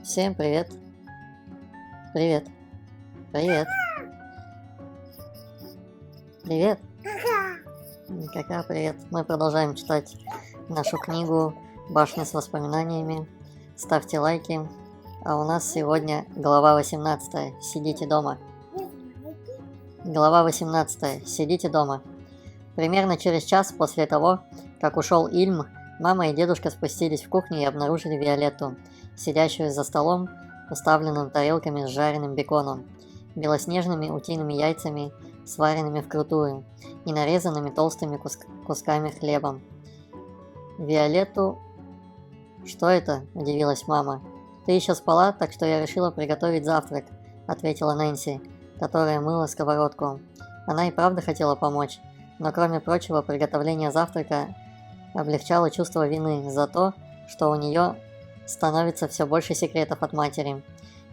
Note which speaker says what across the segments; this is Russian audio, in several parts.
Speaker 1: Всем привет. Привет. Привет. Привет. Какая привет. Мы продолжаем читать нашу книгу «Башня с воспоминаниями». Ставьте лайки. А у нас сегодня глава 18. Сидите дома. Глава 18. Сидите дома. Примерно через час после того, как ушел Ильм, мама и дедушка спустились в кухню и обнаружили Виолетту, сидящую за столом, уставленным тарелками с жареным беконом, белоснежными утиными яйцами, сваренными вкрутую, и нарезанными толстыми кусками хлебом. «Виолетту...» «Что это?» – удивилась мама. «Ты еще спала, так что я решила приготовить завтрак», – ответила Нэнси, которая мыла сковородку. Она и правда хотела помочь, но кроме прочего, приготовление завтрака облегчало чувство вины за то, что у нее становится все больше секретов от матери.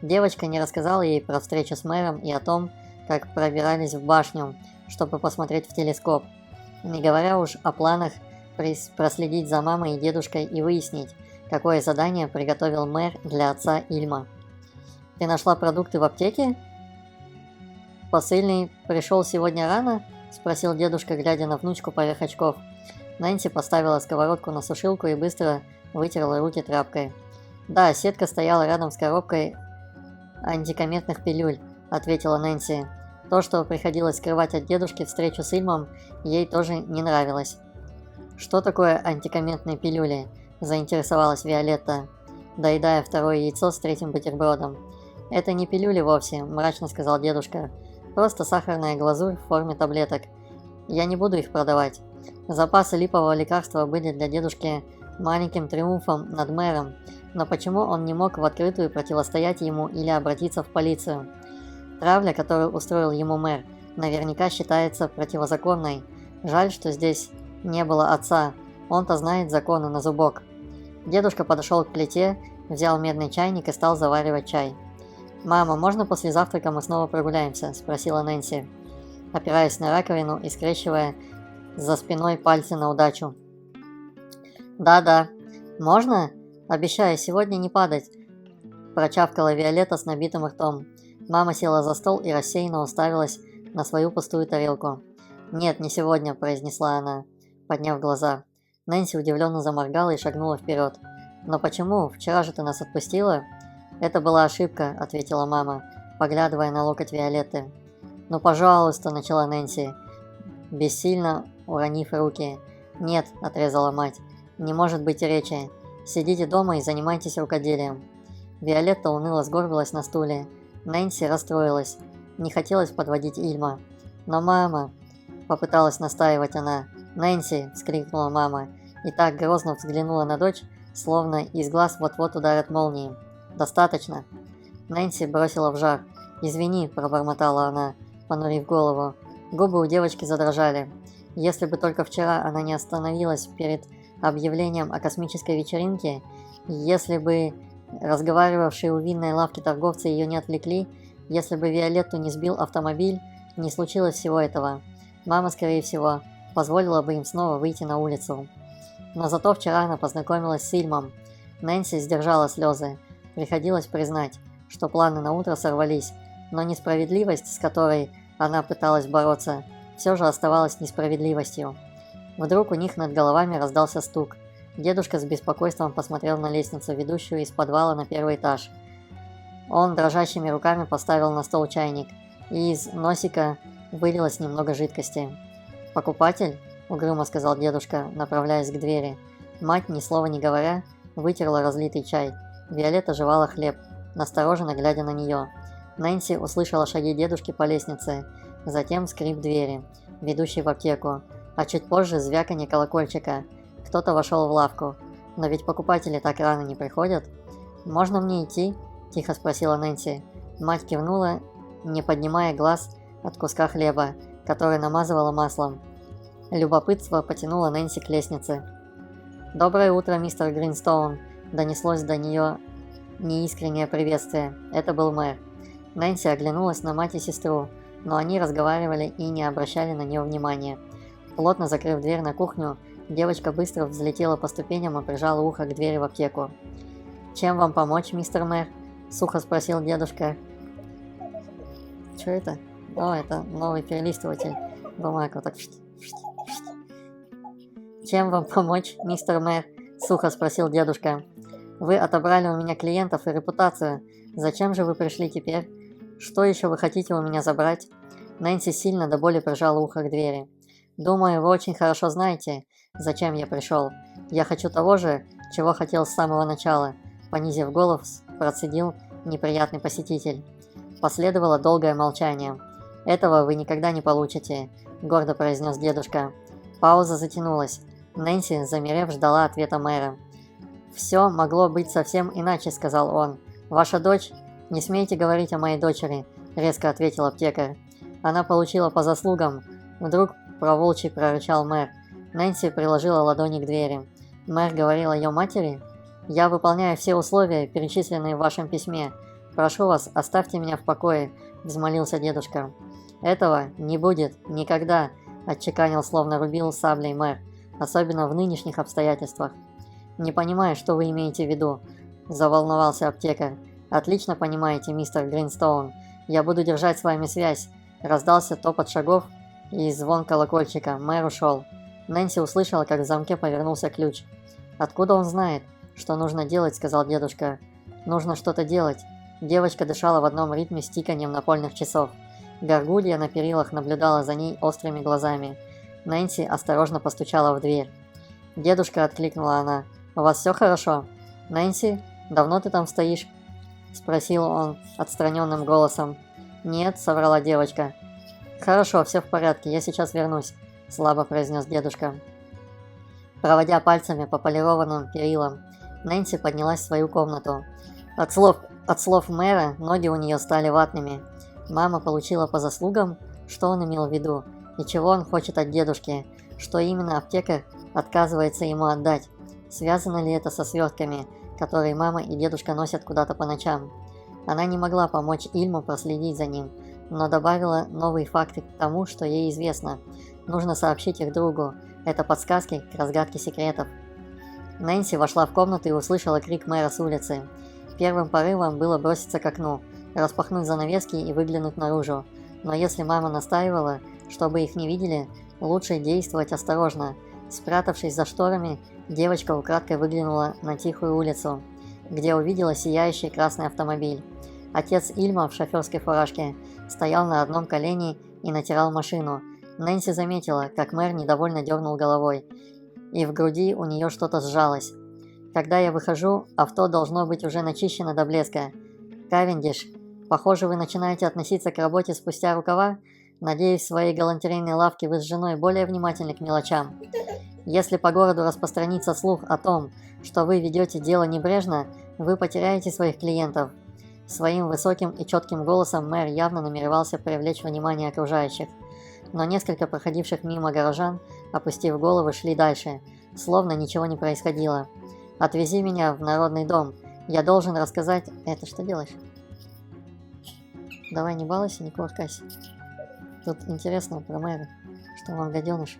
Speaker 1: Девочка не рассказала ей про встречу с мэром и о том, как пробирались в башню, чтобы посмотреть в телескоп, не говоря уж о планах проследить за мамой и дедушкой и выяснить, какое задание приготовил мэр для отца Ильма. «Ты нашла продукты в аптеке?» «Посыльный пришел сегодня рано?» – спросил дедушка, глядя на внучку поверх очков. Нэнси поставила сковородку на сушилку и быстро вытерла руки тряпкой. «Да, сетка стояла рядом с коробкой антикометных пилюль», – ответила Нэнси. То, что приходилось скрывать от дедушки встречу с Ильмом, ей тоже не нравилось. «Что такое антикометные пилюли?» – заинтересовалась Виолетта, доедая второе яйцо с третьим бутербродом. «Это не пилюли вовсе», – мрачно сказал дедушка. «Просто сахарная глазурь в форме таблеток. Я не буду их продавать». Запасы липового лекарства были для дедушки маленьким триумфом над мэром, но почему он не мог в открытую противостоять ему или обратиться в полицию? Травля, которую устроил ему мэр, наверняка считается противозаконной. Жаль, что здесь не было отца, он-то знает законы на зубок. Дедушка подошел к плите, взял медный чайник и стал заваривать чай. «Мама, можно после завтрака мы снова прогуляемся?» – спросила Нэнси, опираясь на раковину и скрещивая за спиной пальцы на удачу. «Да-да. Можно? Обещаю, сегодня не падать», – прочавкала Виолетта с набитым ртом. Мама села за стол и рассеянно уставилась на свою пустую тарелку. «Нет, не сегодня», – произнесла она, подняв глаза. Нэнси удивленно заморгала и шагнула вперед. «Но почему? Вчера же ты нас отпустила?» «Это была ошибка», – ответила мама, поглядывая на локоть Виолетты. «Ну, пожалуйста», – начала Нэнси, бессильно уронив руки. «Нет», – отрезала мать, – «не может быть и речи. Сидите дома и занимайтесь рукоделием». Виолетта уныло сгорбилась на стуле. Нэнси расстроилась. Не хотелось подводить Ильма. «Но мама...» – попыталась настаивать она. «Нэнси!» – вскрикнула мама и так грозно взглянула на дочь, словно из глаз вот-вот ударят молнии. «Достаточно!» Нэнси бросила в жар. «Извини», – пробормотала она, понурив голову. Губы у девочки задрожали. Если бы только вчера она не остановилась перед объявлением о космической вечеринке, если бы разговаривавшие у винной лавки торговцы ее не отвлекли, если бы Виолетту не сбил автомобиль, не случилось всего этого. Мама, скорее всего, позволила бы им снова выйти на улицу. Но зато вчера она познакомилась с Ильмом. Нэнси сдержала слезы. Приходилось признать, что планы на утро сорвались, но несправедливость, с которой она пыталась бороться, все же оставалась несправедливостью. Вдруг у них над головами раздался стук. Дедушка с беспокойством посмотрел на лестницу, ведущую из подвала на первый этаж. Он дрожащими руками поставил на стол чайник, и из носика вылилось немного жидкости. «Покупатель?» – угрюмо сказал дедушка, направляясь к двери. Мать, ни слова не говоря, вытерла разлитый чай. Виолетта жевала хлеб, настороженно глядя на нее. Нэнси услышала шаги дедушки по лестнице, затем скрип двери, ведущей в аптеку, а чуть позже звяканье колокольчика. Кто-то вошел в лавку. «Но ведь покупатели так рано не приходят». «Можно мне идти?» – тихо спросила Нэнси. Мать кивнула, не поднимая глаз от куска хлеба, который намазывала маслом. Любопытство потянуло Нэнси к лестнице. «Доброе утро, мистер Гринстоун!» – донеслось до нее неискреннее приветствие. Это был мэр. Нэнси оглянулась на мать и сестру, но они разговаривали и не обращали на нее внимания. Плотно закрыв дверь на кухню, девочка быстро взлетела по ступеням и прижала ухо к двери в аптеку. «Чем вам помочь, мистер мэр?» Сухо спросил дедушка. Что это? О, это новый перелистыватель бумаг. Вот так. Чем вам помочь, мистер мэр? Сухо спросил дедушка. Вы отобрали у меня клиентов и репутацию. Зачем же вы пришли теперь? Что еще вы хотите у меня забрать? Нэнси сильно до боли прижала ухо к двери. Думаю, вы очень хорошо знаете, зачем я пришел. Я хочу того же, чего хотел с самого начала. Понизив голос, процедил неприятный посетитель. Последовало долгое молчание. «Этого вы никогда не получите», – гордо произнес дедушка. Пауза затянулась. Нэнси, замерев, ждала ответа мэра. «Все могло быть совсем иначе», – сказал он. «Ваша дочь?» «Не смейте говорить о моей дочери», – резко ответил аптекарь. «Она получила по заслугам», – вдруг проволчий прорычал мэр. Нэнси приложила ладони к двери. «Мэр говорил о ее матери?» «Я выполняю все условия, перечисленные в вашем письме. Прошу вас, оставьте меня в покое», – взмолился дедушка. «Этого не будет никогда», – отчеканил, словно рубил саблей мэр, особенно в нынешних обстоятельствах. «Не понимаю, что вы имеете в виду», – заволновался аптекарь. «Отлично понимаете, мистер Гринстоун. Я буду держать с вами связь». Раздался топот шагов и звон колокольчика. Мэр ушел. Нэнси услышала, как в замке повернулся ключ. «Откуда он знает, что нужно делать?» – сказал дедушка. «Нужно что-то делать». Девочка дышала в одном ритме с тиканьем напольных часов. Горгулья на перилах наблюдала за ней острыми глазами. Нэнси осторожно постучала в дверь. «Дедушка», – откликнула она, – «у вас все хорошо?» «Нэнси, давно ты там стоишь?» – спросил он отстраненным голосом. «Нет», – соврала девочка. «Хорошо, все в порядке, я сейчас вернусь», – слабо произнес дедушка. Проводя пальцами по полированным перилам, Нэнси поднялась в свою комнату. От слов мэра ноги у нее стали ватными. Мама получила по заслугам, что он имел в виду, и чего он хочет от дедушки, что именно аптекарь отказывается ему отдать. Связано ли это со свертками, которые мама и дедушка носят куда-то по ночам? Она не могла помочь Ильму проследить за ним, но добавила новые факты к тому, что ей известно. Нужно сообщить их другу. Это подсказки к разгадке секретов. Нэнси вошла в комнату и услышала крик мэра с улицы. Первым порывом было броситься к окну, распахнуть занавески и выглянуть наружу. Но если мама настаивала, чтобы их не видели, лучше действовать осторожно. Спрятавшись за шторами, девочка украдкой выглянула на тихую улицу, где увидела сияющий красный автомобиль. Отец Ильма в шоферской фуражке стоял на одном колене и натирал машину. Нэнси заметила, как мэр недовольно дернул головой, и в груди у нее что-то сжалось. «Когда я выхожу, авто должно быть уже начищено до блеска. Кавендиш, похоже, вы начинаете относиться к работе спустя рукава. Надеюсь, в своей галантерейной лавке вы с женой более внимательны к мелочам. Если по городу распространится слух о том, что вы ведете дело небрежно, вы потеряете своих клиентов». Своим высоким и четким голосом мэр явно намеревался привлечь внимание окружающих. Но несколько проходивших мимо горожан, опустив головы, шли дальше, словно ничего не происходило. «Отвези меня в народный дом. Я должен рассказать...» «Это что делаешь?» «Давай не балуйся, не кувыркайся. Тут интересно про мэра, что он гаденыш».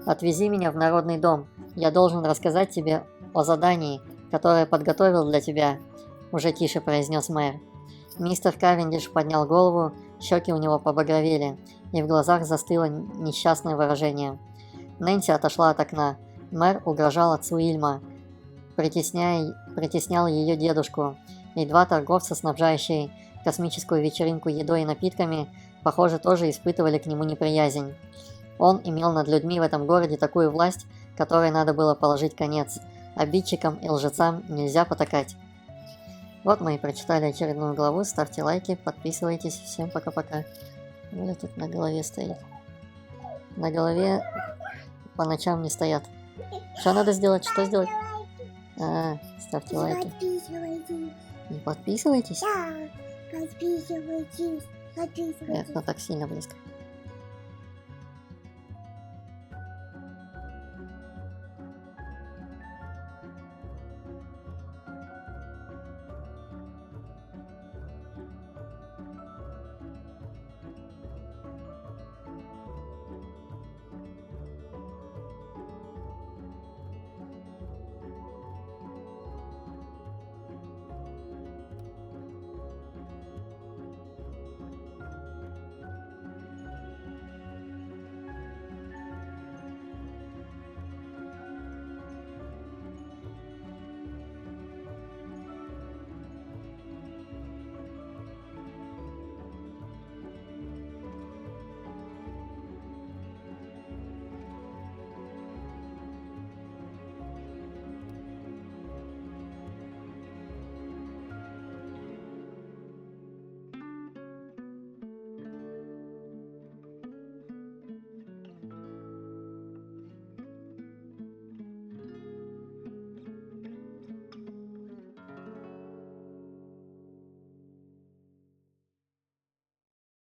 Speaker 1: «Отвези меня в народный дом. Я должен рассказать тебе о задании, которое подготовил для тебя», — уже тише произнес мэр. Мистер Кавендиш поднял голову, щеки у него побагровели, и в глазах застыло несчастное выражение. Нэнси отошла от окна. Мэр угрожал отцу Ильма, притеснял ее дедушку, и два торговца, снабжающие космическую вечеринку едой и напитками, похоже, тоже испытывали к нему неприязнь. Он имел над людьми в этом городе такую власть, которой надо было положить конец. Обидчикам и лжецам нельзя потакать. Вот мы и прочитали очередную главу. Ставьте лайки, подписывайтесь. Всем пока-пока. Оля тут на голове стоит. На голове по ночам не стоят. Что надо сделать? Что сделать? Ставьте лайки. Не подписывайтесь?
Speaker 2: Да, подписывайтесь.
Speaker 1: Это так сильно близко.